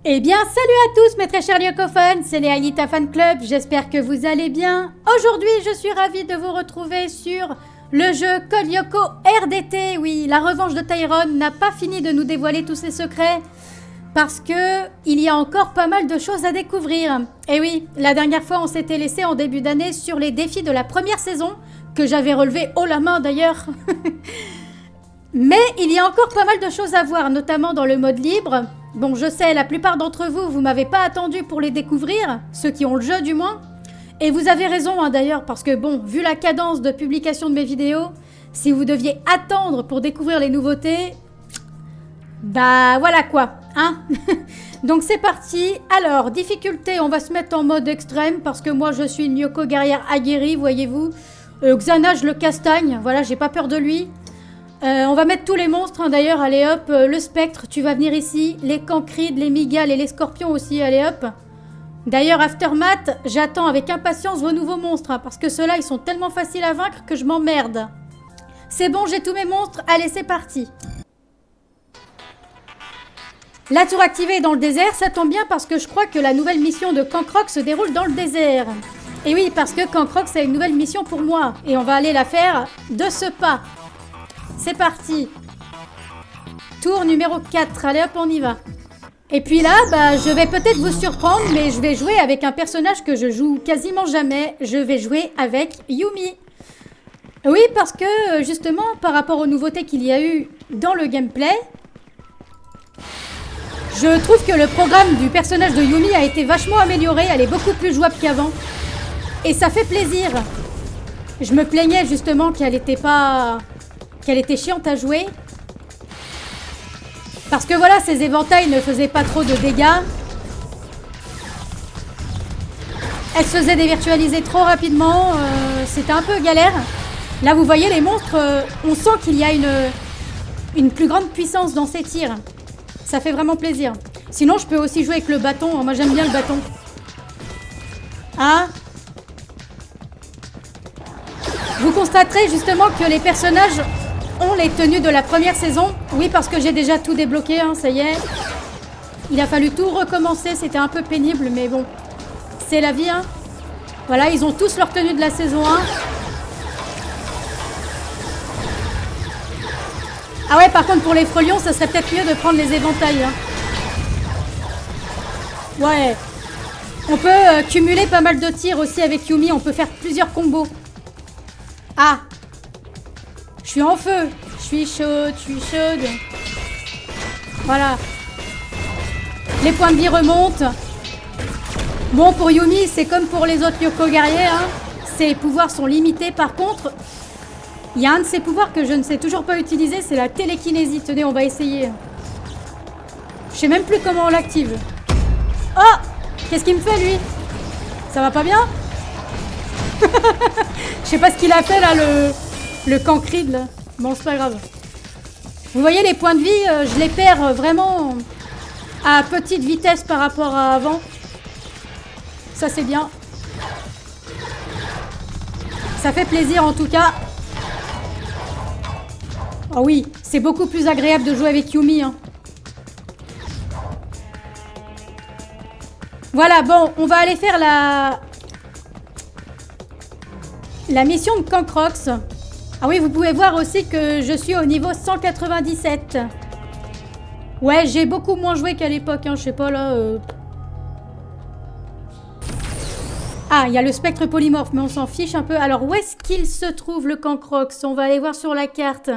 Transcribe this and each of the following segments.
Eh bien, salut à tous mes très chers Lyocophones, c'est les Aïta Fan Club, j'espère que vous allez bien. Aujourd'hui, je suis ravie de vous retrouver sur le jeu Code Lyoko RDT. Oui, la revanche de Tyrone n'a pas fini de nous dévoiler tous ses secrets, parce que il y a encore pas mal de choses à découvrir. Et oui, la dernière fois, on s'était laissé en début d'année sur les défis de la première saison, que j'avais relevés haut la main d'ailleurs. Mais il y a encore pas mal de choses à voir, notamment dans le mode libre. Bon, je sais, la plupart d'entre vous, vous m'avez pas attendu pour les découvrir, ceux qui ont le jeu du moins. Et vous avez raison d'ailleurs, parce que bon, vu la cadence de publication de mes vidéos, si vous deviez attendre pour découvrir les nouveautés, bah voilà quoi, hein. Donc c'est parti. Alors, difficulté, on va se mettre en mode extrême, parce que moi je suis une Lyoko guerrière aguerrie, voyez-vous. Xana, je le castagne, voilà, j'ai pas peur de lui. On va mettre tous les monstres, hein, d'ailleurs, allez hop, le spectre, tu vas venir ici, les cancrides, les migales et les scorpions aussi, allez hop. D'ailleurs, Aftermath, j'attends avec impatience vos nouveaux monstres, hein, parce que ceux-là, ils sont tellement faciles à vaincre que je m'emmerde. C'est bon, j'ai tous mes monstres, allez, c'est parti. La tour activée est dans le désert, ça tombe bien parce que je crois que la nouvelle mission de Cancroc se déroule dans le désert. Et oui, parce que Cancroc, c'est une nouvelle mission pour moi, et on va aller la faire de ce pas. C'est parti. Tour numéro 4. Allez hop, on y va. Et puis là, bah, je vais peut-être vous surprendre, mais je vais jouer avec un personnage que je joue quasiment jamais. Je vais jouer avec Yumi. Oui, parce que justement, par rapport aux nouveautés qu'il y a eu dans le gameplay, je trouve que le programme du personnage de Yumi a été vachement amélioré. Elle est beaucoup plus jouable qu'avant. Et ça fait plaisir. Je me plaignais justement qu'elle était chiante à jouer. Parce que voilà, ces éventails ne faisaient pas trop de dégâts. Elle se faisait dévirtualiser trop rapidement. C'était un peu galère. Là, vous voyez, les monstres, on sent qu'il y a une plus grande puissance dans ces tirs. Ça fait vraiment plaisir. Sinon, je peux aussi jouer avec le bâton. Moi, j'aime bien le bâton. Hein ? Vous constaterez justement que les personnages ont les tenues de la première saison. Oui, parce que j'ai déjà tout débloqué, hein, ça y est. Il a fallu tout recommencer, c'était un peu pénible, mais bon. C'est la vie, hein. Voilà, ils ont tous leur tenue de la saison 1. Ah ouais, par contre, pour les frelions, ça serait peut-être mieux de prendre les éventails, hein. Ouais. On peut cumuler pas mal de tirs aussi avec Yumi, on peut faire plusieurs combos. Ah! Je suis en feu, je suis chaude, Voilà. Les points de vie remontent. Bon, pour Yumi, c'est comme pour les autres Lyoko guerriers, hein. Ses pouvoirs sont limités. Par contre, il y a un de ses pouvoirs que je ne sais toujours pas utiliser, c'est la télékinésie. Tenez, on va essayer. Je sais même plus comment on l'active. Oh! Qu'est-ce qu'il me fait, lui? Ça va pas bien? Je sais pas ce qu'il a fait, là, le cancride, là. Bon, c'est pas grave. Vous voyez, les points de vie, je les perds vraiment à petite vitesse par rapport à avant. Ça, c'est bien. Ça fait plaisir, en tout cas. Oh oui, c'est beaucoup plus agréable de jouer avec Yumi, hein. Voilà, bon, on va aller faire la mission de Cancrox. Ah oui, vous pouvez voir aussi que je suis au niveau 197. Ouais, j'ai beaucoup moins joué qu'à l'époque, hein, je sais pas là. Ah, il y a le spectre polymorphe, mais on s'en fiche un peu. Alors, où est-ce qu'il se trouve le Cancrox? On va aller voir sur la carte.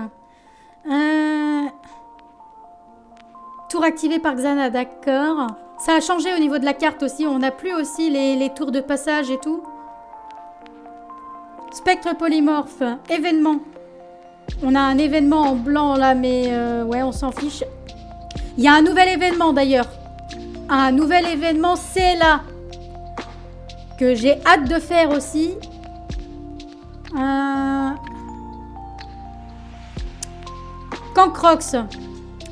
Tour activé par Xana, d'accord. Ça a changé au niveau de la carte aussi, on n'a plus aussi les tours de passage et tout. Spectre polymorphe, événement. On a un événement en blanc là, mais ouais, on s'en fiche. Il y a un nouvel événement d'ailleurs. Un nouvel événement, c'est là. Que j'ai hâte de faire aussi. Cancrox.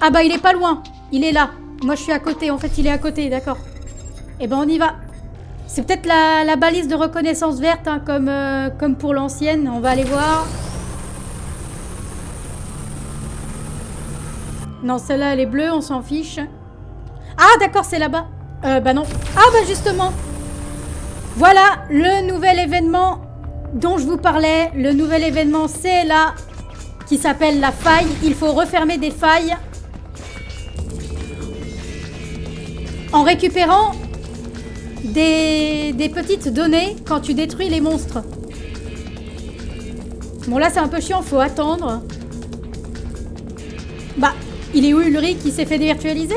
Ah bah il est pas loin. Il est là. Moi je suis à côté. En fait il est à côté, d'accord. Et ben on y va. C'est peut-être la balise de reconnaissance verte, hein, comme pour l'ancienne. On va aller voir. Non, celle-là, elle est bleue, on s'en fiche. Ah, d'accord, c'est là-bas. Bah non. Ah, bah justement. Voilà le nouvel événement dont je vous parlais. Le nouvel événement, c'est là, qui s'appelle la faille. Il faut refermer des failles en récupérant des petites données quand tu détruis les monstres. Bon, là, c'est un peu chiant, faut attendre. Bah, il est où Ulrich qui s'est fait dévirtualiser?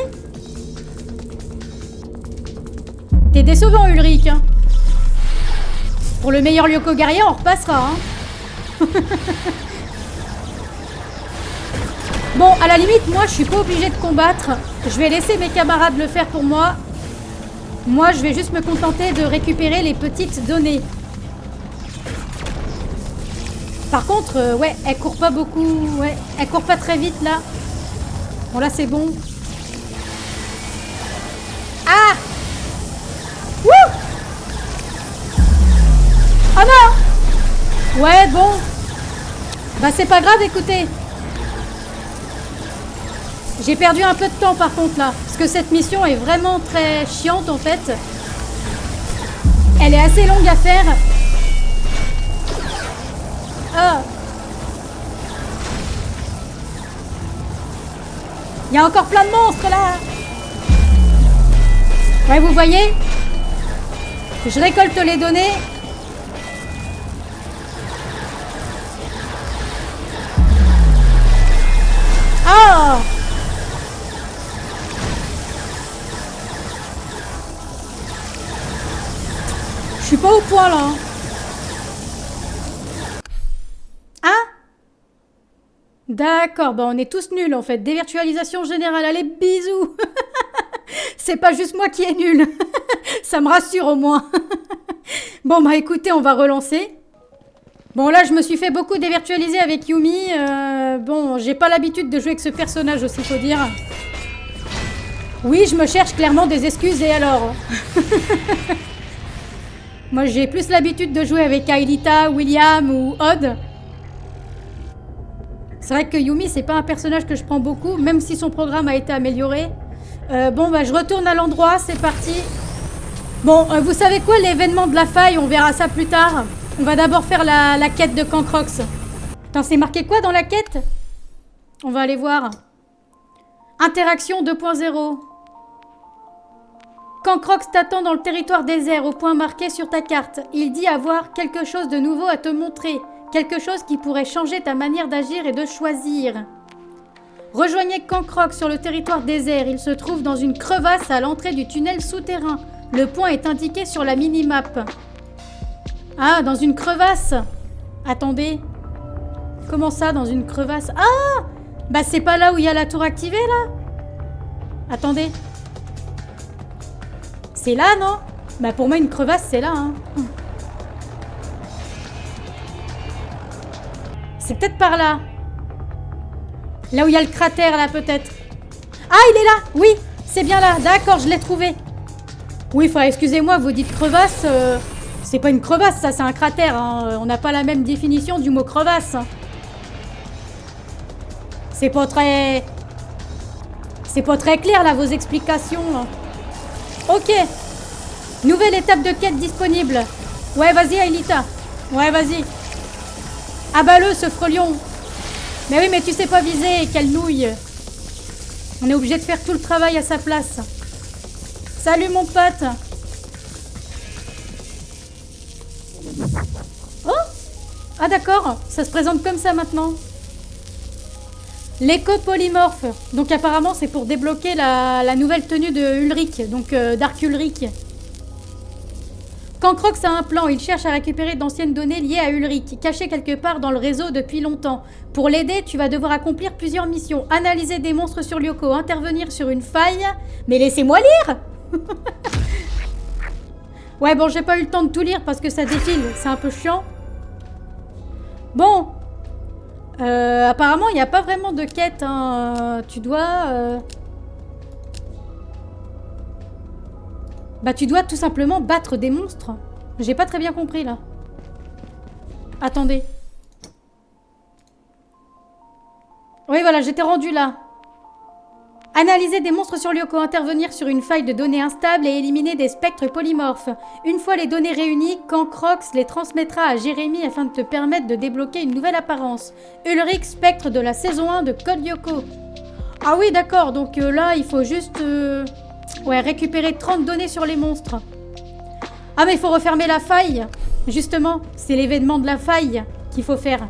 T'es décevant, Ulrich, hein. Pour le meilleur Lyoko guerrier, on repassera, hein. Bon, à la limite, moi, je suis pas obligée de combattre. Je vais laisser mes camarades le faire pour moi. Moi, je vais juste me contenter de récupérer les petites données. Par contre, ouais, elle court pas beaucoup. Ouais, elle court pas très vite, là. Bon, là, c'est bon. Ah! Wouh! Oh non! Ouais, bon. Bah, c'est pas grave, écoutez. J'ai perdu un peu de temps, par contre, là. Parce que cette mission est vraiment très chiante, en fait. Elle est assez longue à faire. Ah! Il y a encore plein de monstres, là. Ouais, vous voyez? Je récolte les données. Ah! Je suis pas au point, là. Ah? D'accord, bah on est tous nuls, en fait. Dévirtualisation générale. Allez, bisous. C'est pas juste moi qui est nul. Ça me rassure, au moins. Bon, bah écoutez, on va relancer. Bon, là, je me suis fait beaucoup dévirtualiser avec Yumi. Bon, j'ai pas l'habitude de jouer avec ce personnage aussi, faut dire. Oui, je me cherche clairement des excuses, et alors? Moi, j'ai plus l'habitude de jouer avec Aelita, William ou Odd. C'est vrai que Yumi, c'est pas un personnage que je prends beaucoup, même si son programme a été amélioré. Bon, bah, je retourne à l'endroit, c'est parti. Bon, vous savez quoi, l'événement de la faille, on verra ça plus tard. On va d'abord faire la quête de Cancrox. Attends, c'est marqué quoi dans la quête? On va aller voir. Interaction 2.0. Cancrox t'attend dans le territoire désert, au point marqué sur ta carte. Il dit avoir quelque chose de nouveau à te montrer. Quelque chose qui pourrait changer ta manière d'agir et de choisir. Rejoignez Cancrox sur le territoire désert. Il se trouve dans une crevasse à l'entrée du tunnel souterrain. Le point est indiqué sur la minimap. Ah, dans une crevasse. Attendez. Comment ça, dans une crevasse? Ah! Bah, c'est pas là où il y a la tour activée, là? Attendez. C'est là, non? Bah, pour moi, une crevasse, c'est là, hein. C'est peut-être par là. Là où il y a le cratère, là, peut-être. Ah, il est là! Oui, c'est bien là. D'accord, je l'ai trouvé. Oui, enfin, excusez-moi, vous dites crevasse. C'est pas une crevasse, ça, c'est un cratère. Hein. On n'a pas la même définition du mot crevasse. C'est pas très... C'est pas très clair, là, vos explications. Là. Ok. Nouvelle étape de quête disponible. Ouais, vas-y, Aelita. Ouais, vas-y. Abat-le, ce frelion. Mais oui, mais tu sais pas viser, quelle nouille. On est obligé de faire tout le travail à sa place. Salut, mon pote. Oh! Ah, d'accord. Ça se présente comme ça, maintenant. L'éco-polymorphe. Donc, apparemment, c'est pour débloquer la nouvelle tenue de Ulrich. Donc, Dark Ulrich. Cancrox a un plan, il cherche à récupérer d'anciennes données liées à Ulrich, cachées quelque part dans le réseau depuis longtemps. Pour l'aider, tu vas devoir accomplir plusieurs missions. Analyser des monstres sur Lyoko, intervenir sur une faille... Mais laissez-moi lire. Ouais, bon, j'ai pas eu le temps de tout lire parce que ça défile, c'est un peu chiant. Bon. Apparemment, il n'y a pas vraiment de quête, hein. Tu dois... Bah, tu dois tout simplement battre des monstres. J'ai pas très bien compris, là. Attendez. Oui, voilà, j'étais rendue là. Analyser des monstres sur Lyoko, intervenir sur une faille de données instable et éliminer des spectres polymorphes. Une fois les données réunies, Cancrox les transmettra à Jérémy afin de te permettre de débloquer une nouvelle apparence. Ulrich, spectre de la saison 1 de Code Lyoko. Ah oui, d'accord, donc là, il faut juste récupérer 30 données sur les monstres. Ah mais il faut refermer la faille. Justement, c'est l'événement de la faille qu'il faut faire.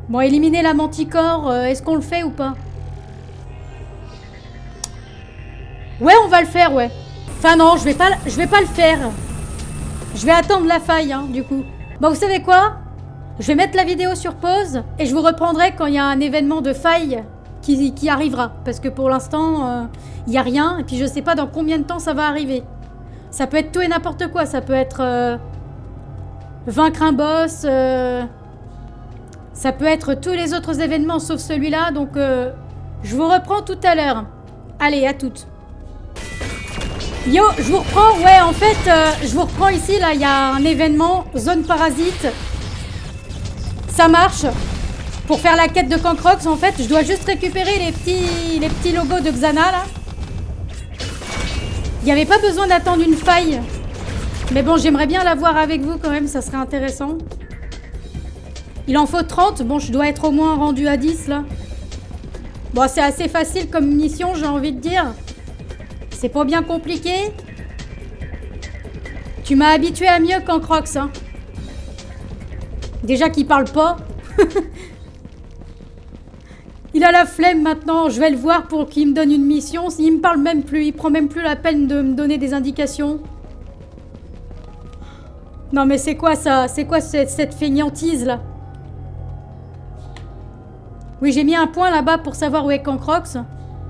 Bon, éliminer la manticore, est-ce qu'on le fait ou pas? Ouais, on va le faire, ouais. Enfin non, je vais pas le faire. Je vais attendre la faille, hein, du coup. Bon, vous savez quoi? Je vais mettre la vidéo sur pause et je vous reprendrai quand il y a un événement de faille qui arrivera. Parce que pour l'instant, il n'y a rien. Et puis je sais pas dans combien de temps ça va arriver. Ça peut être tout et n'importe quoi. Ça peut être vaincre un boss. Ça peut être tous les autres événements sauf celui-là. Donc je vous reprends tout à l'heure. Allez, à toutes. Yo, je vous reprends. Ouais, en fait, je vous reprends ici. Là, il y a un événement. Zone parasite. Ça marche. Pour faire la quête de Cancrox, en fait, je dois juste récupérer les petits logos de Xana, là. Il n'y avait pas besoin d'attendre une faille. Mais bon, j'aimerais bien la voir avec vous quand même, ça serait intéressant. Il en faut 30. Bon, je dois être au moins rendu à 10, là. Bon, c'est assez facile comme mission, j'ai envie de dire. C'est pas bien compliqué. Tu m'as habitué à mieux Cancrox, hein. Déjà qu'il parle pas. Il a la flemme maintenant. Je vais le voir pour qu'il me donne une mission. Il me parle même plus. Il prend même plus la peine de me donner des indications. Non mais c'est quoi ça? C'est quoi cette feignantise là? Oui, j'ai mis un point là-bas pour savoir où est Cancrox.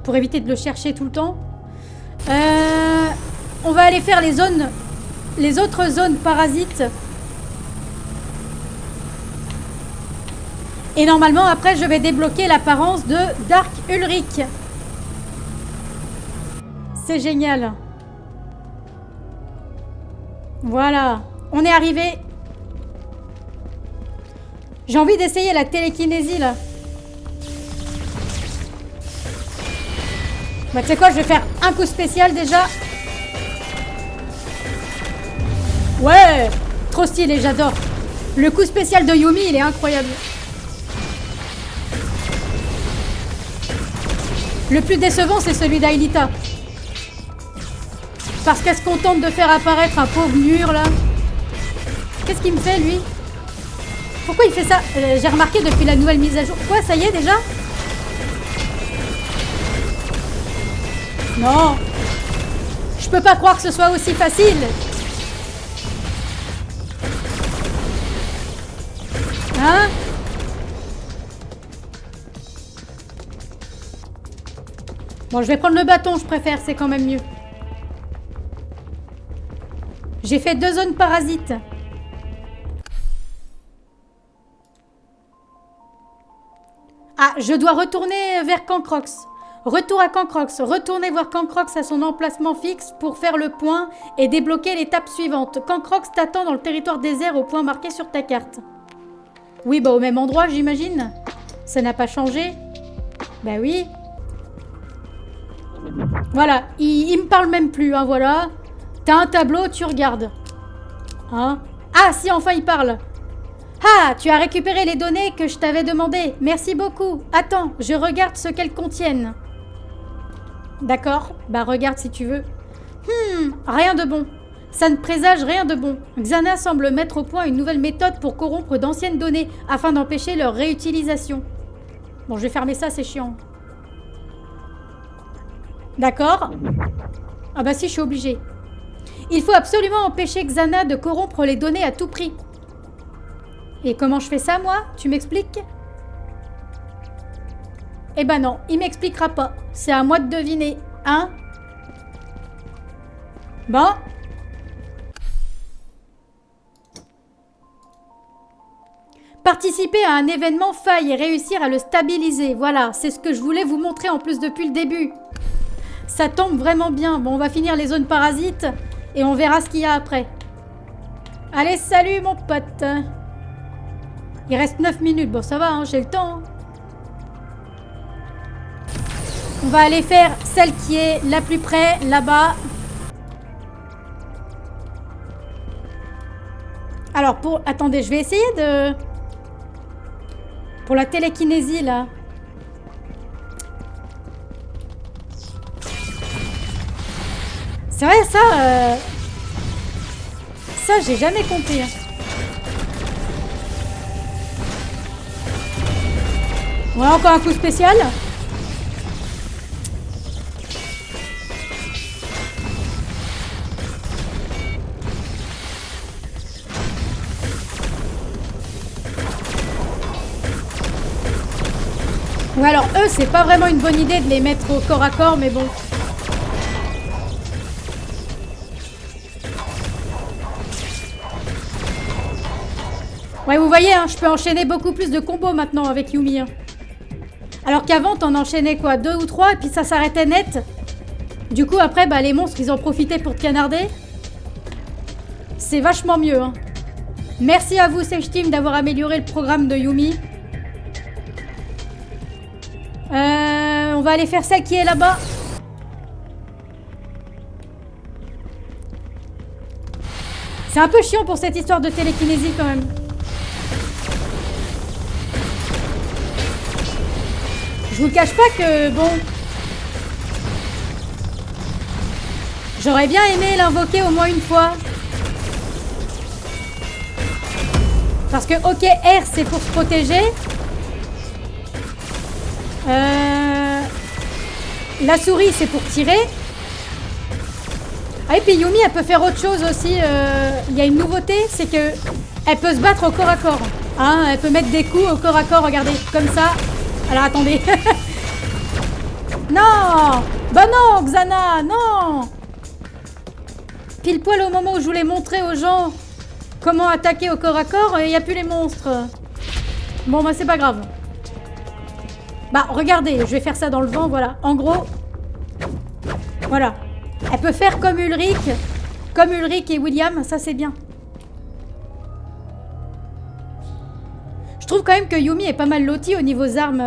Pour éviter de le chercher tout le temps. On va aller faire les autres zones parasites. Et normalement, après, je vais débloquer l'apparence de Dark Ulrich. C'est génial. Voilà. On est arrivé. J'ai envie d'essayer la télékinésie, là. Bah, tu sais quoi, je vais faire un coup spécial, déjà. Ouais. Trop stylé, j'adore. Le coup spécial de Yumi, il est incroyable. Le plus décevant, c'est celui d'Aelita. Parce qu'elle se contente de faire apparaître un pauvre mur, là. Qu'est-ce qu'il me fait, lui? Pourquoi il fait ça? J'ai remarqué depuis la nouvelle mise à jour. Quoi, ça y est, déjà? Non. Je peux pas croire que ce soit aussi facile. Hein? Bon, je vais prendre le bâton, je préfère, c'est quand même mieux. J'ai fait 2 zones parasites. Ah, je dois retourner vers Cancrox. Retour à Cancrox. Retourner voir Cancrox à son emplacement fixe pour faire le point et débloquer l'étape suivante. Cancrox t'attend dans le territoire désert au point marqué sur ta carte. Oui, bah au même endroit, j'imagine. Ça n'a pas changé. Bah oui. Voilà, il me parle même plus, hein, voilà. T'as un tableau, tu regardes. Hein? Ah, si, enfin, il parle. Ah, tu as récupéré les données que je t'avais demandées. Merci beaucoup. Attends, je regarde ce qu'elles contiennent. D'accord, bah regarde si tu veux. Rien de bon. Ça ne présage rien de bon. Xana semble mettre au point une nouvelle méthode pour corrompre d'anciennes données afin d'empêcher leur réutilisation. Bon, je vais fermer ça, c'est chiant. D'accord. Ah bah si, je suis obligée. Il faut absolument empêcher Xana de corrompre les données à tout prix. Et comment je fais ça, moi? Tu m'expliques? Eh ben non, il m'expliquera pas. C'est à moi de deviner, hein? Bon. Participer à un événement faille et réussir à le stabiliser. Voilà, c'est ce que je voulais vous montrer en plus depuis le début. Ça tombe vraiment bien. Bon, on va finir les zones parasites et on verra ce qu'il y a après. Allez, salut mon pote. Il reste 9 minutes. Bon, ça va, hein, j'ai le temps. Hein. On va aller faire celle qui est la plus près, là-bas. Alors, pour... Attendez, je vais essayer de... Pour la télékinésie, là. C'est vrai, ça... Ça, j'ai jamais compris. Hein. Voilà, encore un coup spécial. Ouais, alors eux, c'est pas vraiment une bonne idée de les mettre au corps à corps, mais bon. Ouais, vous voyez, hein, je peux enchaîner beaucoup plus de combos maintenant avec Yumi. Hein. Alors qu'avant, t'en enchaînais quoi, 2 ou 3, et puis ça s'arrêtait net. Du coup, après, bah, les monstres, ils en profitaient pour te canarder. C'est vachement mieux. Hein. Merci à vous, Sage Team, d'avoir amélioré le programme de Yumi. On va aller faire celle qui est là-bas. C'est un peu chiant pour cette histoire de télékinésie quand même. Je vous cache pas que, bon... J'aurais bien aimé l'invoquer au moins une fois. Parce que, ok, R, c'est pour se protéger. La souris, c'est pour tirer. Ah, et puis Yumi, elle peut faire autre chose aussi. Il y a une nouveauté, c'est que elle peut se battre au corps à corps. Hein, elle peut mettre des coups au corps à corps, regardez, comme ça. Alors, attendez. Non! Bah non, Xana, non! Pile poil au moment où je voulais montrer aux gens comment attaquer au corps à corps, il n'y a plus les monstres. Bon, bah c'est pas grave. Bah, regardez, je vais faire ça dans le vent, voilà. En gros, voilà. Elle peut faire comme Ulrich et William, ça c'est bien. Je trouve quand même que Yumi est pas mal loti au niveau armes.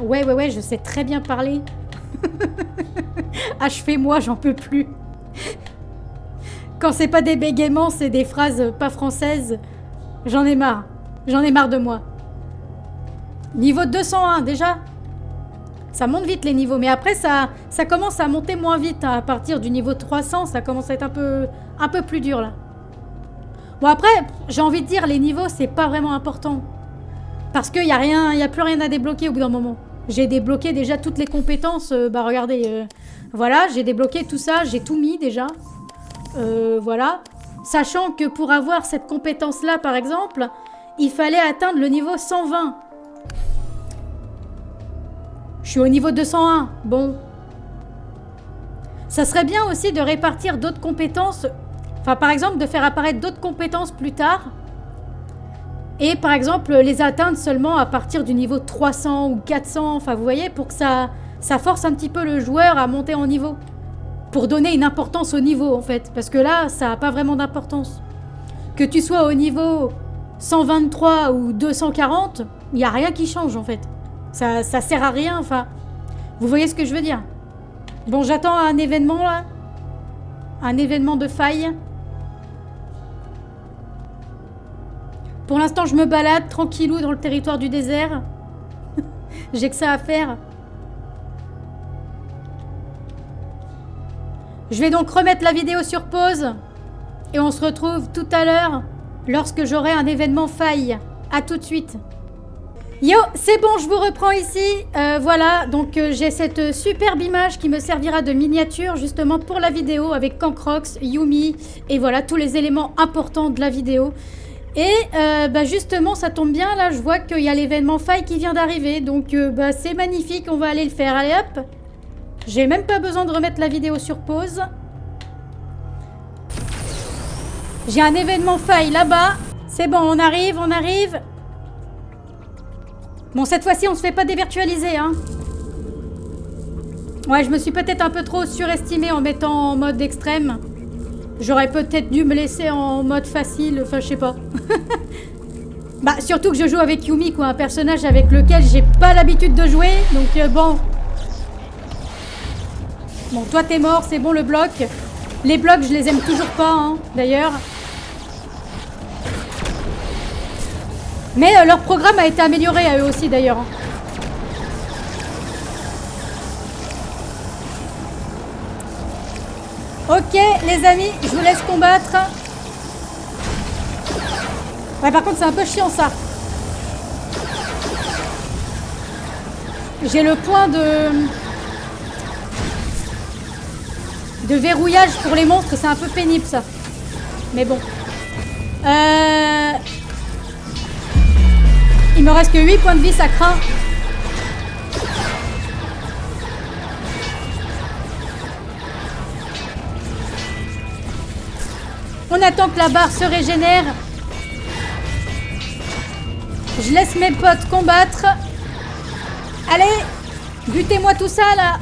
Ouais, je sais très bien parler. Achevez-moi, j'en peux plus. Quand c'est pas des bégaiements, c'est des phrases pas françaises. J'en ai marre. J'en ai marre de moi. Niveau 201, déjà. Ça monte vite les niveaux, mais après ça commence à monter moins vite. Hein. À partir du niveau 300, ça commence à être un peu plus dur là. Bon après, j'ai envie de dire, les niveaux, c'est pas vraiment important. Parce qu'il n'y a plus rien à débloquer au bout d'un moment. J'ai débloqué déjà toutes les compétences. Bah regardez, voilà, j'ai débloqué tout ça, j'ai tout mis déjà. Voilà. Sachant que pour avoir cette compétence-là, par exemple, il fallait atteindre le niveau 120. Je suis au niveau 201. Bon. Ça serait bien aussi de répartir d'autres compétences. Enfin, par exemple, de faire apparaître d'autres compétences plus tard. Et par exemple, les atteindre seulement à partir du niveau 300 ou 400. Enfin, vous voyez, pour que ça force un petit peu le joueur à monter en niveau. Pour donner une importance au niveau, en fait. Parce que là, ça n'a pas vraiment d'importance. Que tu sois au niveau 123 ou 240, il n'y a rien qui change, en fait. Ça sert à rien, enfin. Vous voyez ce que je veux dire? Bon, j'attends un événement, là. Un événement de faille. Pour l'instant, je me balade tranquillou dans le territoire du désert. J'ai que ça à faire. Je vais donc remettre la vidéo sur pause. Et on se retrouve tout à l'heure lorsque j'aurai un événement faille. À tout de suite. Yo, c'est bon, je vous reprends ici. Voilà, donc j'ai cette superbe image qui me servira de miniature justement pour la vidéo avec Cancrox, Yumi et voilà tous les éléments importants de la vidéo. Et bah justement, ça tombe bien, là je vois qu'il y a l'événement faille qui vient d'arriver. Donc bah, c'est magnifique, on va aller le faire. Allez hop. J'ai même pas besoin de remettre la vidéo sur pause. J'ai un événement faille là-bas. C'est bon, on arrive, on arrive. Bon, cette fois-ci, on se fait pas dévirtualiser, hein. Ouais, je me suis peut-être un peu trop surestimée en mettant en mode extrême. J'aurais peut-être dû me laisser en mode facile, enfin, je sais pas. Bah, surtout que je joue avec Yumi, quoi, un personnage avec lequel j'ai pas l'habitude de jouer, donc bon... Bon, toi t'es mort, c'est bon le bloc. Les blocs, je les aime toujours pas, hein, d'ailleurs. Mais leur programme a été amélioré à eux aussi, d'ailleurs. Ok, les amis, je vous laisse combattre. Ouais, par contre, c'est un peu chiant, ça. J'ai le point de verrouillage pour les monstres, c'est un peu pénible, ça. Mais bon. Il me reste que 8 points de vie, ça craint. On attend que la barre se régénère. Je laisse mes potes combattre. Allez, butez-moi tout ça, là.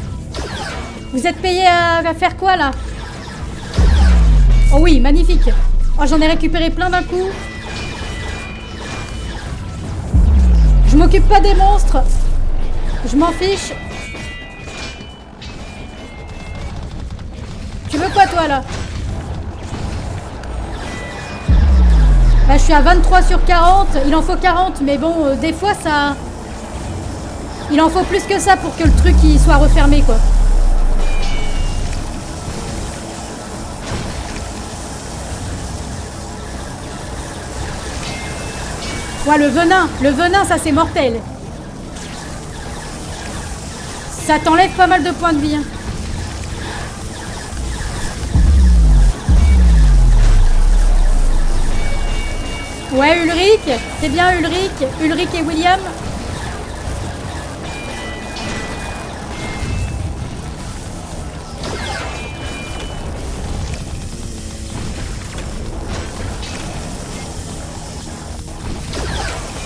Vous êtes payés à faire quoi, là? Oh oui, magnifique. Oh, j'en ai récupéré plein d'un coup. Je m'occupe pas des monstres. Je m'en fiche. Tu veux quoi, toi, là? Bah, je suis à 23 sur 40. Il en faut 40, mais bon, des fois, ça... Il en faut plus que ça pour que le truc il soit refermé, quoi. Ouais, le venin, ça c'est mortel. Ça t'enlève pas mal de points de vie, hein. Ouais, Ulrich, c'est bien Ulrich et William.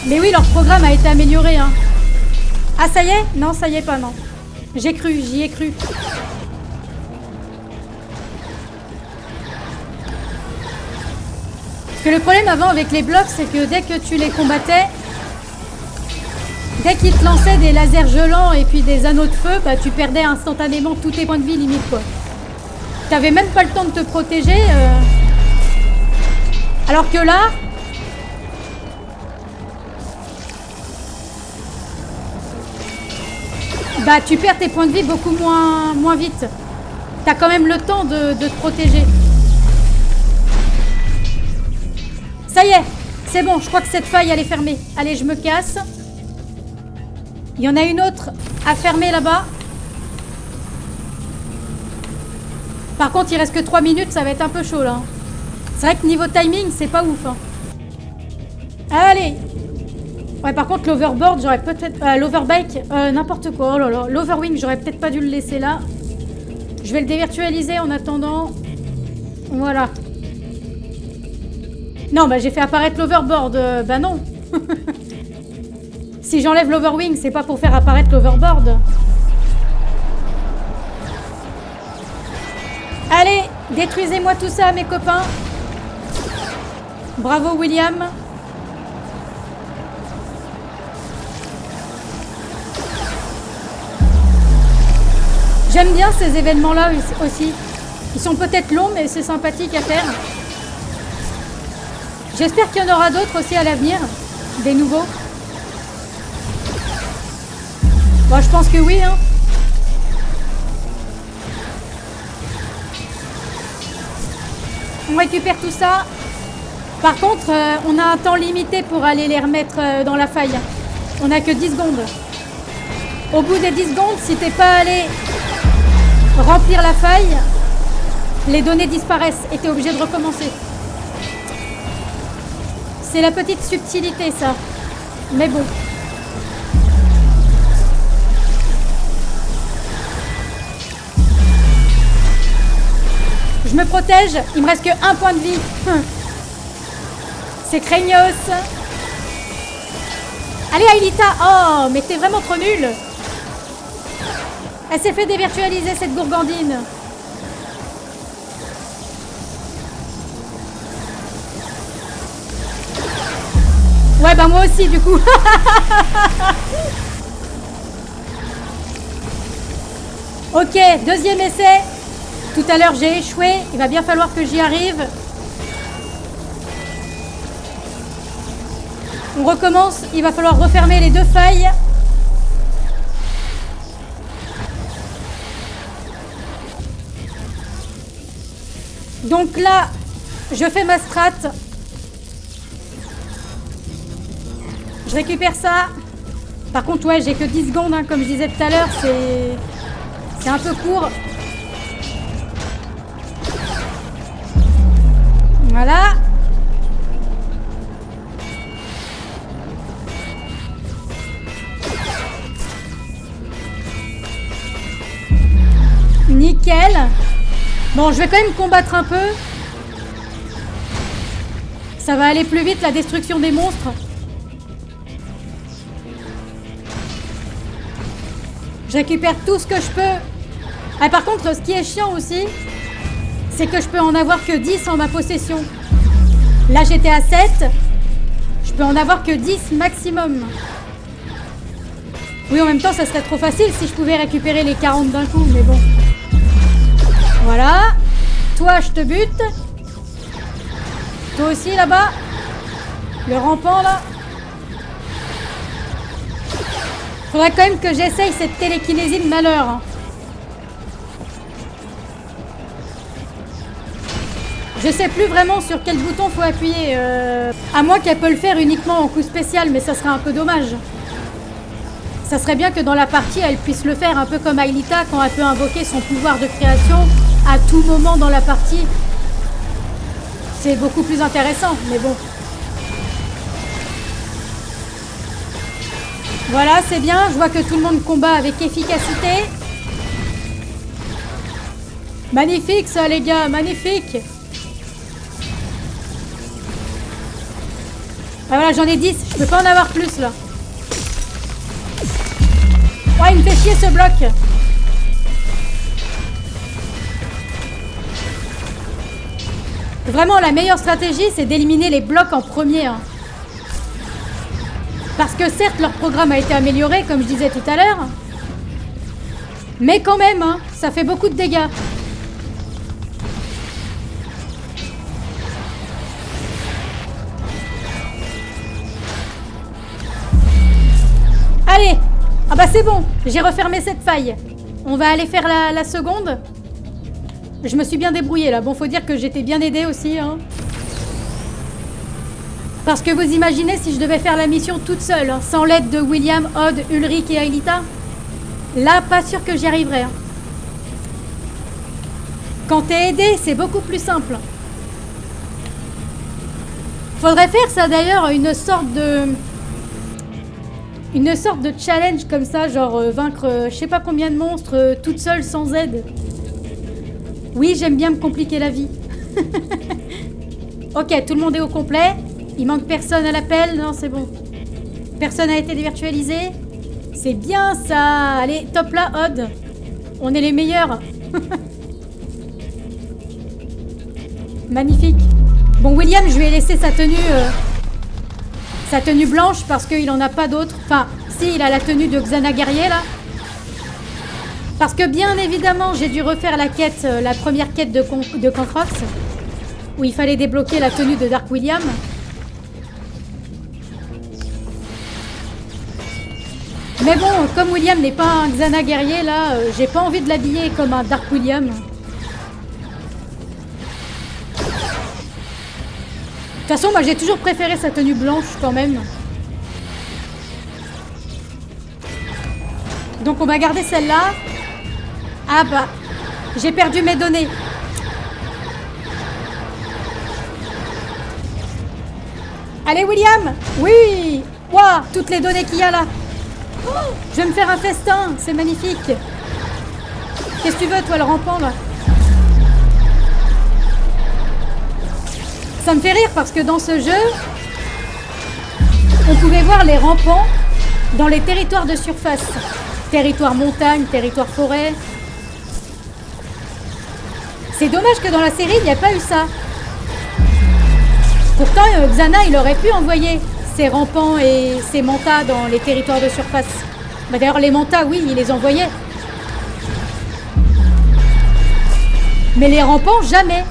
Mais oui, leur programme a été amélioré, hein. Ah, ça y est? Non, ça y est pas, non. J'ai cru, j'y ai cru. Parce que le problème avant avec les blocs, c'est que dès que tu les combattais, dès qu'ils te lançaient des lasers gelants et puis des anneaux de feu, bah tu perdais instantanément tous tes points de vie limite, quoi. T'avais même pas le temps de te protéger. Alors que là... Bah tu perds tes points de vie beaucoup moins vite. T'as quand même le temps de te protéger. Ça y est, c'est bon, je crois que cette faille elle est fermée. Allez, je me casse. Il y en a une autre à fermer là-bas. Par contre, il reste que 3 minutes, ça va être un peu chaud là. C'est vrai que niveau timing, c'est pas ouf, hein. Allez. Ouais, par contre, l'overboard, j'aurais peut-être... l'overbike, n'importe quoi. Oh là là. L'overwing, j'aurais peut-être pas dû le laisser là. Je vais le dévirtualiser en attendant. Voilà. Non, bah j'ai fait apparaître l'overboard. Bah non. Si j'enlève l'overwing, c'est pas pour faire apparaître l'overboard. Allez, détruisez-moi tout ça, mes copains. Bravo, William. J'aime bien ces événements-là aussi. Ils sont peut-être longs, mais c'est sympathique à faire. J'espère qu'il y en aura d'autres aussi à l'avenir. Des nouveaux. Bon, je pense que oui, hein. On récupère tout ça. Par contre, on a un temps limité pour aller les remettre dans la faille. On n'a que 10 secondes. Au bout des 10 secondes, si t'es pas allé remplir la faille, les données disparaissent et t'es obligé de recommencer. C'est la petite subtilité, ça. Mais bon. Je me protège, il me reste que 1 point de vie. C'est craignos. Allez, Aelita. Oh, mais t'es vraiment trop nulle. Elle s'est fait dévirtualiser, cette gourgandine. Ouais, bah moi aussi, du coup. Ok, deuxième essai. Tout à l'heure j'ai échoué, il va bien falloir que j'y arrive. On recommence, il va falloir refermer les deux failles. Donc là, je fais ma strat. Je récupère ça. Par contre, ouais, j'ai que 10 secondes, hein, comme je disais tout à l'heure, c'est un peu court. Voilà. Nickel. Bon, je vais quand même combattre un peu. Ça va aller plus vite, la destruction des monstres. Je récupère tout ce que je peux. Ah, par contre, ce qui est chiant aussi, c'est que je peux en avoir que 10 en ma possession. Là, j'étais à 7. Je peux en avoir que 10 maximum. Oui, en même temps, ça serait trop facile si je pouvais récupérer les 40 d'un coup, mais bon. Voilà. Toi, je te bute. Toi aussi, là-bas. Le rampant, là. Faudrait quand même que j'essaye cette télékinésie de malheur. Hein. Je sais plus vraiment sur quel bouton faut appuyer. À moins qu'elle peut le faire uniquement en coup spécial, mais ça serait un peu dommage. Ça serait bien que dans la partie, elle puisse le faire un peu comme Aelita quand elle peut invoquer son pouvoir de création à tout moment dans la partie. C'est beaucoup plus intéressant, mais bon. Voilà, c'est bien. Je vois que tout le monde combat avec efficacité. Magnifique ça, les gars, magnifique. Ah voilà, j'en ai 10. Je peux pas en avoir plus, là. Ouais, il me fait chier, ce bloc. Vraiment, la meilleure stratégie, c'est d'éliminer les blocs en premier. Hein. Parce que certes, leur programme a été amélioré, comme je disais tout à l'heure. Mais quand même, hein, ça fait beaucoup de dégâts. Allez! Ah bah c'est bon, j'ai refermé cette faille. On va aller faire la seconde. Je me suis bien débrouillée là. Bon, faut dire que j'étais bien aidée aussi. Hein. Parce que vous imaginez si je devais faire la mission toute seule, hein, sans l'aide de William, Odd, Ulrich et Aelita? Là, pas sûr que j'y arriverais. Hein. Quand t'es aidé, c'est beaucoup plus simple. Faudrait faire ça d'ailleurs, une sorte de challenge comme ça, genre vaincre je sais pas combien de monstres toute seule sans aide. Oui, j'aime bien me compliquer la vie. Ok, tout le monde est au complet. Il manque personne à l'appel. Non, c'est bon. Personne n'a été dévirtualisé. C'est bien ça. Allez, top là, Odd. On est les meilleurs. Magnifique. Bon, William, je lui ai laissé sa tenue blanche parce qu'il en a pas d'autre. Enfin, si, il a la tenue de Xana guerrier, là. Parce que, bien évidemment, j'ai dû refaire la quête, la première quête de Kankrox, où il fallait débloquer la tenue de Dark William. Mais bon, comme William n'est pas un Xana guerrier, là, j'ai pas envie de l'habiller comme un Dark William. De toute façon, moi j'ai toujours préféré sa tenue blanche quand même. Donc on va garder celle-là. Ah bah, j'ai perdu mes données. Allez William. Oui. Waouh, toutes les données qu'il y a là. Oh, je vais me faire un festin, c'est magnifique. Qu'est-ce que tu veux toi le rampant là? Ça me fait rire parce que dans ce jeu, on pouvait voir les rampants dans les territoires de surface. Territoire montagne, territoire forêt. C'est dommage que dans la série, il n'y a pas eu ça. Pourtant, Xana, il aurait pu envoyer ses rampants et ses mantas dans les territoires de surface. Bah, d'ailleurs, les mantas, oui, il les envoyait. Mais les rampants, jamais.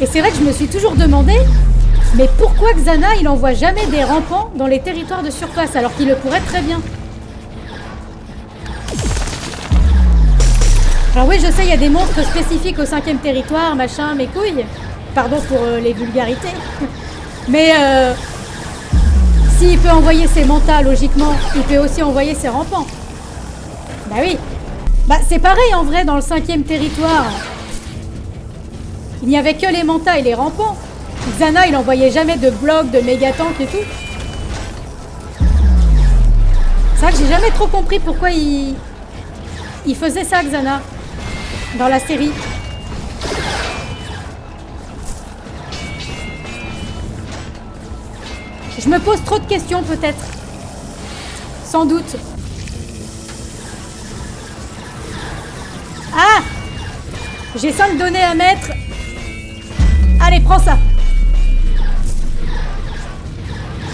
Et c'est vrai que je me suis toujours demandé, mais pourquoi Xana, il envoie jamais des rampants dans les territoires de surface, alors qu'il le pourrait très bien. Alors oui, je sais, il y a des monstres spécifiques au 5e territoire, machin, mes couilles. Pardon pour les vulgarités. Mais s'il peut envoyer ses mantas, logiquement, il peut aussi envoyer ses rampants. Bah oui. Bah c'est pareil en vrai dans le 5e territoire. Il n'y avait que les mantas et les rampants. Xana, il envoyait jamais de blocs, de méga-tanks et tout. C'est vrai que j'ai jamais trop compris pourquoi il faisait ça, Xana, dans la série. Je me pose trop de questions, peut-être. Sans doute. Ah! J'ai 5 données à mettre. Allez, prends ça.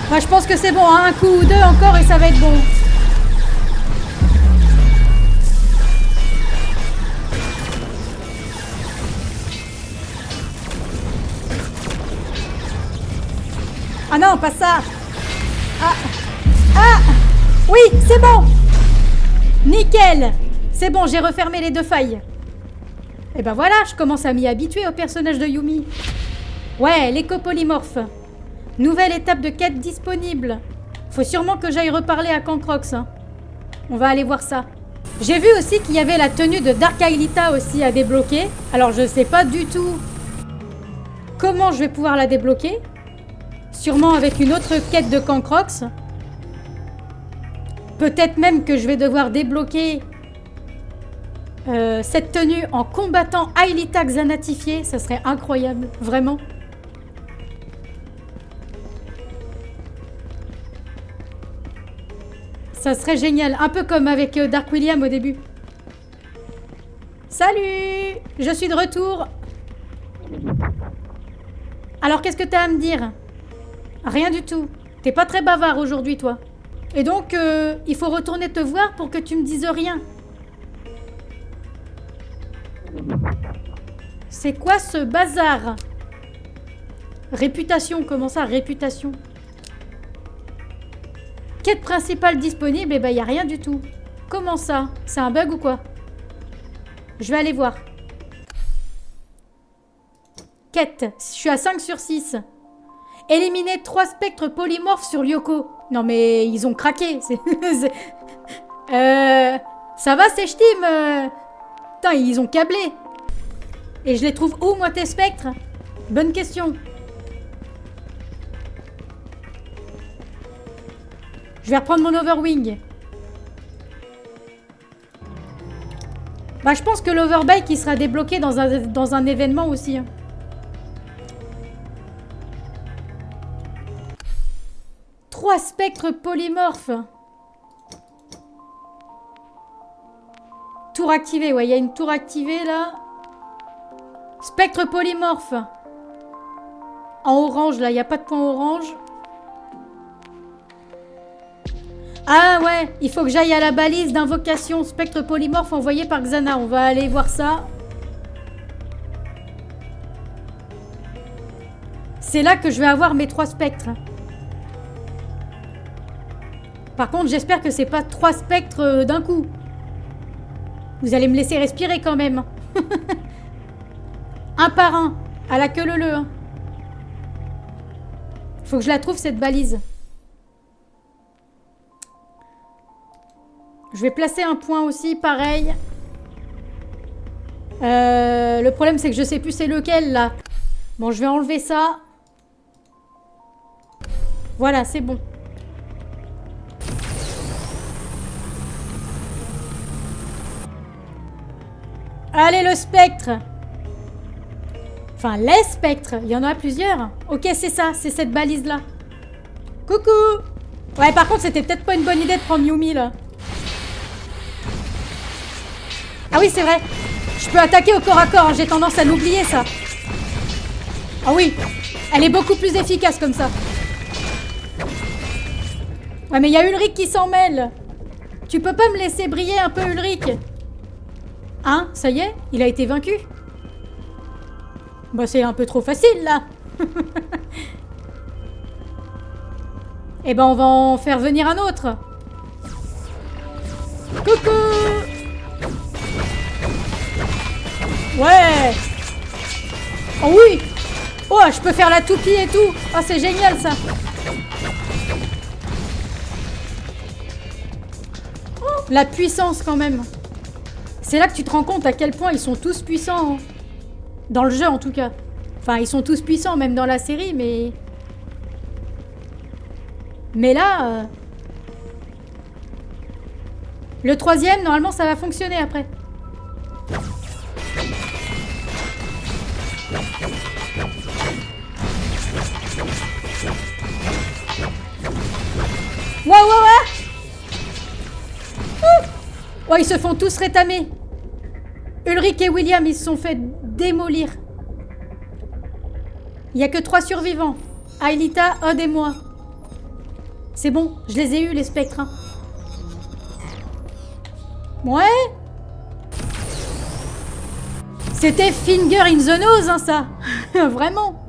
Moi, je pense que c'est bon, hein. Un coup ou deux encore et ça va être bon. Ah non, pas ça. Ah. Ah. Oui, c'est bon. Nickel. C'est bon, j'ai refermé les 2 failles. Et ben voilà, je commence à m'y habituer au personnage de Yumi. Ouais, l'éco-polymorphe. Nouvelle étape de quête disponible. Faut sûrement que j'aille reparler à Cancrox. Hein. On va aller voir ça. J'ai vu aussi qu'il y avait la tenue de Dark Aelita aussi à débloquer. Alors je sais pas du tout comment je vais pouvoir la débloquer. Sûrement avec une autre quête de Cancrox. Peut-être même que je vais devoir débloquer cette tenue en combattant Aelita xanatifiée. Ça serait incroyable, vraiment. Ça serait génial, un peu comme avec Dark William au début. Salut! Je suis de retour. Alors qu'est-ce que t'as à me dire? Rien du tout. T'es pas très bavard aujourd'hui, toi. Et donc, il faut retourner te voir pour que tu me dises rien. C'est quoi ce bazar? Réputation, comment ça, réputation? Quête principale disponible, et ben y a rien du tout. Comment ça? C'est un bug ou quoi? Je vais aller voir. Quête, je suis à 5 sur 6. Éliminer 3 spectres polymorphes sur Lyoko. Non mais ils ont craqué. Ça va, c'est Steam. Putain, ils ont câblé. Et je les trouve où, moi, tes spectres? Bonne question. Je vais reprendre mon Overwing. Bah, je pense que l'Overbike, il sera débloqué dans un événement aussi. Hein. Trois spectres polymorphes. Tour activé, ouais, il y a une tour activée là. Spectre polymorphe. En orange, là, il n'y a pas de point orange. Ah ouais, il faut que j'aille à la balise d'invocation spectre polymorphe envoyée par Xana. On va aller voir ça. C'est là que je vais avoir mes 3 spectres. Par contre, j'espère que c'est pas 3 spectres d'un coup. Vous allez me laisser respirer quand même. Un par un, à la queue leu-leu. Hein. Faut que je la trouve cette balise. Je vais placer un point aussi, pareil. Le problème, c'est que je sais plus c'est lequel, là. Bon, je vais enlever ça. Voilà, c'est bon. Allez, le spectre. Enfin, les spectres. Il y en a plusieurs. Ok, c'est ça. C'est cette balise-là. Coucou. Ouais, par contre, c'était peut-être pas une bonne idée de prendre Yumi, là. Ah oui, c'est vrai. Je peux attaquer au corps à corps. Hein. J'ai tendance à l'oublier, ça. Ah oui. Elle est beaucoup plus efficace comme ça. Ouais, mais il y a Ulrich qui s'en mêle. Tu peux pas me laisser briller un peu, Ulrich? Hein? Ça y est? Il a été vaincu? Bah c'est un peu trop facile là. Eh ben on va en faire venir un autre. Coucou. Ouais. Oh oui. Oh, je peux faire la toupie et tout. Oh, c'est génial ça. Oh, la puissance quand même. C'est là que tu te rends compte à quel point ils sont tous puissants. Hein. Dans le jeu en tout cas. Enfin, ils sont tous puissants même dans la série, mais... Mais là... Le troisième, normalement, ça va fonctionner après. Ouais. Oh, ils se font tous rétamer. Ulrich et William, ils se sont fait démolir. Il n'y a que 3 survivants. Aelita, Odd et moi. C'est bon, je les ai eus, les spectres. Hein. Ouais. C'était finger in the nose, hein, ça. Vraiment.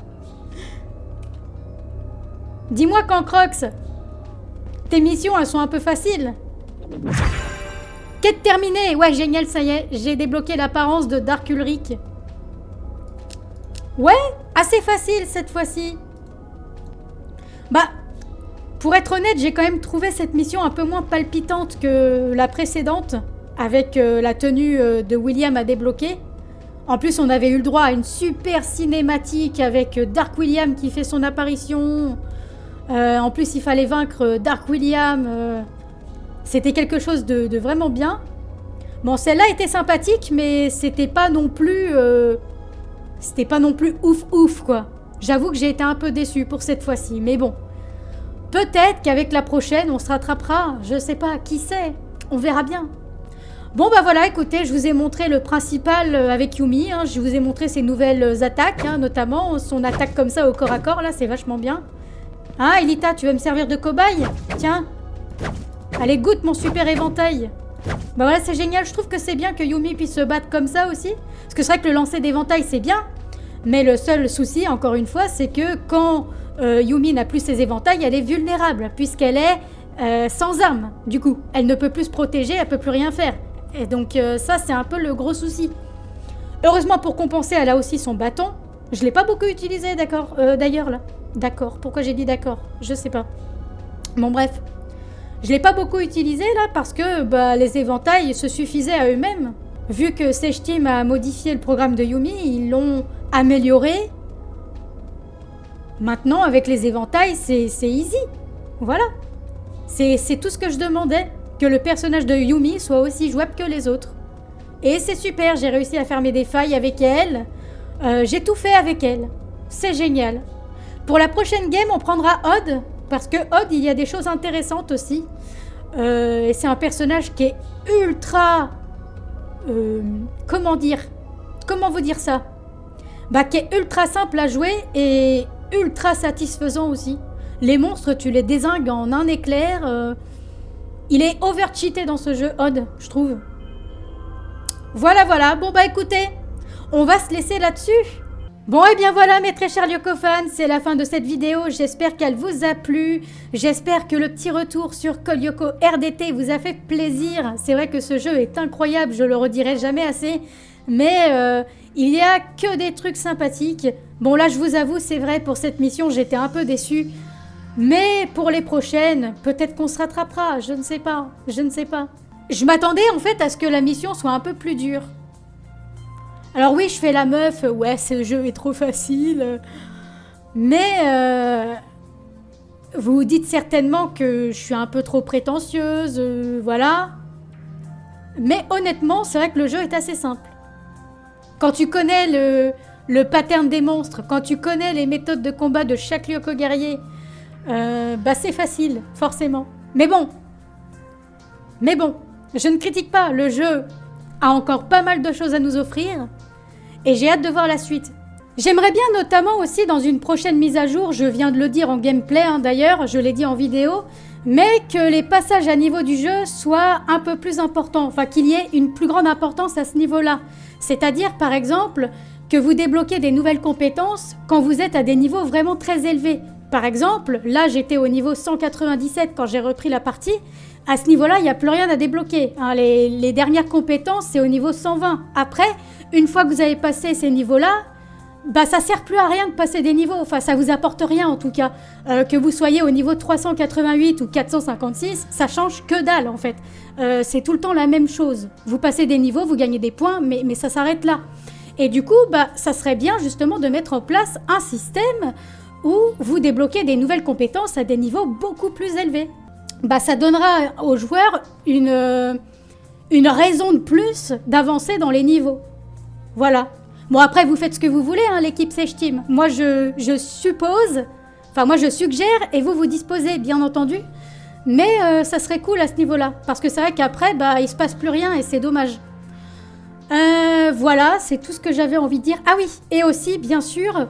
Dis-moi quand Crocs, tes missions, elles sont un peu faciles. Quête terminée. Ouais, génial, ça y est. J'ai débloqué l'apparence de Dark Ulrich. Ouais, assez facile cette fois-ci. Bah, pour être honnête, j'ai quand même trouvé cette mission un peu moins palpitante que la précédente, avec la tenue de William à débloquer. En plus, on avait eu le droit à une super cinématique avec Dark William qui fait son apparition. En plus, il fallait vaincre Dark William. C'était quelque chose de vraiment bien. Bon, celle-là était sympathique, mais c'était pas non plus... C'était pas non plus ouf, quoi. J'avoue que j'ai été un peu déçue pour cette fois-ci, mais bon. Peut-être qu'avec la prochaine, on se rattrapera. Je sais pas, qui sait. On verra bien. Bon, bah voilà, écoutez, je vous ai montré le principal avec Yumi. Hein. Je vous ai montré ses nouvelles attaques, hein, notamment son attaque comme ça au corps à corps, là, c'est vachement bien. Hein, Aelita, tu veux me servir de cobaye? Tiens. Allez, goûte mon super éventail. Bah voilà, c'est génial. Je trouve que c'est bien que Yumi puisse se battre comme ça aussi. Parce que c'est vrai que le lancer d'éventail, c'est bien. Mais le seul souci, encore une fois, c'est que quand Yumi n'a plus ses éventails, elle est vulnérable. Puisqu'elle est sans arme, du coup. Elle ne peut plus se protéger, elle peut plus rien faire. Et donc ça, c'est un peu le gros souci. Heureusement, pour compenser, elle a aussi son bâton. Je l'ai pas beaucoup utilisé, d'accord, d'ailleurs, là. D'accord. Pourquoi j'ai dit d'accord? Je sais pas. Bon, bref. Je l'ai pas beaucoup utilisé, là, parce que bah, les éventails se suffisaient à eux-mêmes. Vu que Sage Team a modifié le programme de Yumi, ils l'ont amélioré. Maintenant, avec les éventails, c'est easy. Voilà. C'est tout ce que je demandais. Que le personnage de Yumi soit aussi jouable que les autres. Et c'est super, j'ai réussi à fermer des failles avec elle. J'ai tout fait avec elle. C'est génial. Pour la prochaine game, on prendra Odd. Parce que Odd, il y a des choses intéressantes aussi. Et c'est un personnage qui est ultra... comment dire? Comment vous dire ça? Bah, qui est ultra simple à jouer et ultra satisfaisant aussi. Les monstres, tu les dézingues en un éclair. Il est over-cheaté dans ce jeu, Odd, je trouve. Voilà. Bon, bah écoutez, on va se laisser là-dessus. Bon, et bien voilà, mes très chers Lyoko-fans, c'est la fin de cette vidéo. J'espère qu'elle vous a plu. J'espère que le petit retour sur Code Lyoko RDT vous a fait plaisir. C'est vrai que ce jeu est incroyable, je le redirai jamais assez. Mais il y a que des trucs sympathiques. Bon, là, je vous avoue, c'est vrai, pour cette mission, j'étais un peu déçue. Mais pour les prochaines, peut-être qu'on se rattrapera, je ne sais pas. Je m'attendais en fait à ce que la mission soit un peu plus dure. Alors oui, je fais la meuf, ouais, ce jeu est trop facile. Mais vous vous dites certainement que je suis un peu trop prétentieuse, voilà. Mais honnêtement, c'est vrai que le jeu est assez simple. Quand tu connais le pattern des monstres, quand tu connais les méthodes de combat de chaque Lyoko guerrier, bah c'est facile, forcément. Mais bon, je ne critique pas, le jeu a encore pas mal de choses à nous offrir et j'ai hâte de voir la suite. J'aimerais bien notamment aussi dans une prochaine mise à jour, je viens de le dire en gameplay hein, d'ailleurs, je l'ai dit en vidéo, mais que les passages à niveau du jeu soient un peu plus importants, enfin qu'il y ait une plus grande importance à ce niveau-là. C'est-à-dire, par exemple, que vous débloquez des nouvelles compétences quand vous êtes à des niveaux vraiment très élevés. Par exemple, là j'étais au niveau 197 quand j'ai repris la partie. À ce niveau-là, il n'y a plus rien à débloquer. Hein. Les dernières compétences, c'est au niveau 120. Après, une fois que vous avez passé ces niveaux-là, bah ça sert plus à rien de passer des niveaux. Enfin, ça vous apporte rien en tout cas. Que vous soyez au niveau 388 ou 456, ça change que dalle en fait. C'est tout le temps la même chose. Vous passez des niveaux, vous gagnez des points, mais ça s'arrête là. Et du coup, bah ça serait bien justement de mettre en place un système où vous débloquez des nouvelles compétences à des niveaux beaucoup plus élevés. Bah ça donnera aux joueurs une raison de plus d'avancer dans les niveaux. Voilà. Bon après vous faites ce que vous voulez, hein, l'équipe Sage Team. Moi je suppose, enfin moi je suggère et vous disposez bien entendu. Mais ça serait cool à ce niveau-là. Parce que c'est vrai qu'après, bah il se passe plus rien et c'est dommage. Voilà, c'est tout ce que j'avais envie de dire. Ah oui, et aussi bien sûr,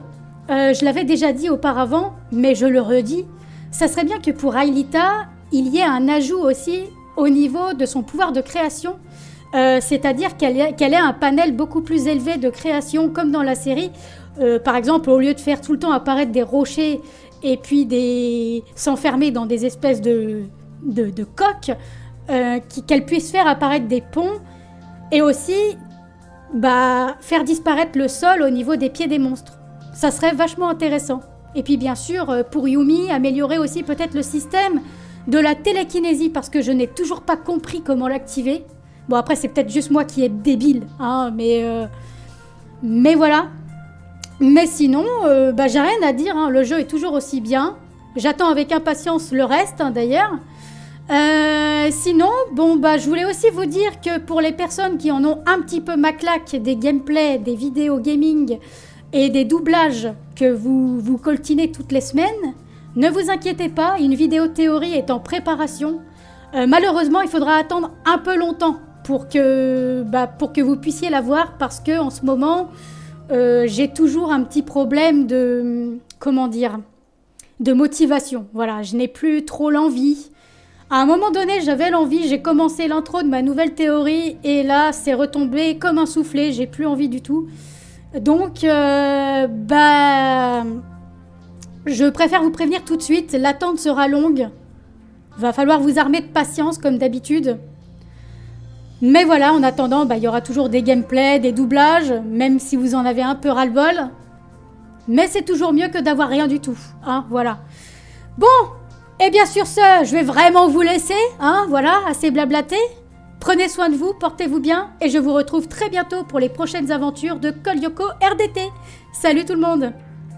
je l'avais déjà dit auparavant, mais je le redis, ça serait bien que pour Aelita, il y ait un ajout aussi au niveau de son pouvoir de création, c'est-à-dire qu'elle ait un panel beaucoup plus élevé de création comme dans la série. Par exemple, au lieu de faire tout le temps apparaître des rochers et puis s'enfermer dans des espèces de coques, qu'elle puisse faire apparaître des ponts et aussi faire disparaître le sol au niveau des pieds des monstres. Ça serait vachement intéressant. Et puis bien sûr, pour Yumi, améliorer aussi peut-être le système de la télékinésie, parce que je n'ai toujours pas compris comment l'activer. Bon, après, c'est peut-être juste moi qui est débile, hein, mais voilà. Mais sinon, j'ai rien à dire, hein, le jeu est toujours aussi bien. J'attends avec impatience le reste, hein, d'ailleurs. Sinon, je voulais aussi vous dire que pour les personnes qui en ont un petit peu ma claque des gameplays, des vidéos gaming et des doublages que vous coltinez toutes les semaines, ne vous inquiétez pas, une vidéo théorie est en préparation. Malheureusement, il faudra attendre un peu longtemps pour que vous puissiez la voir, parce que en ce moment, j'ai toujours un petit problème de motivation. Voilà, je n'ai plus trop l'envie. À un moment donné, j'avais l'envie, j'ai commencé l'intro de ma nouvelle théorie et là, c'est retombé comme un soufflé, j'ai plus envie du tout. Donc, je préfère vous prévenir tout de suite, l'attente sera longue. Va falloir vous armer de patience comme d'habitude. Mais voilà, en attendant, il y aura toujours des gameplays, des doublages, même si vous en avez un peu ras-le-bol. Mais c'est toujours mieux que d'avoir rien du tout, hein, voilà. Bon, et bien sur ce, je vais vraiment vous laisser, hein, voilà, assez blablaté. Prenez soin de vous, portez-vous bien, et je vous retrouve très bientôt pour les prochaines aventures de Col Lyoko RDT. Salut tout le monde!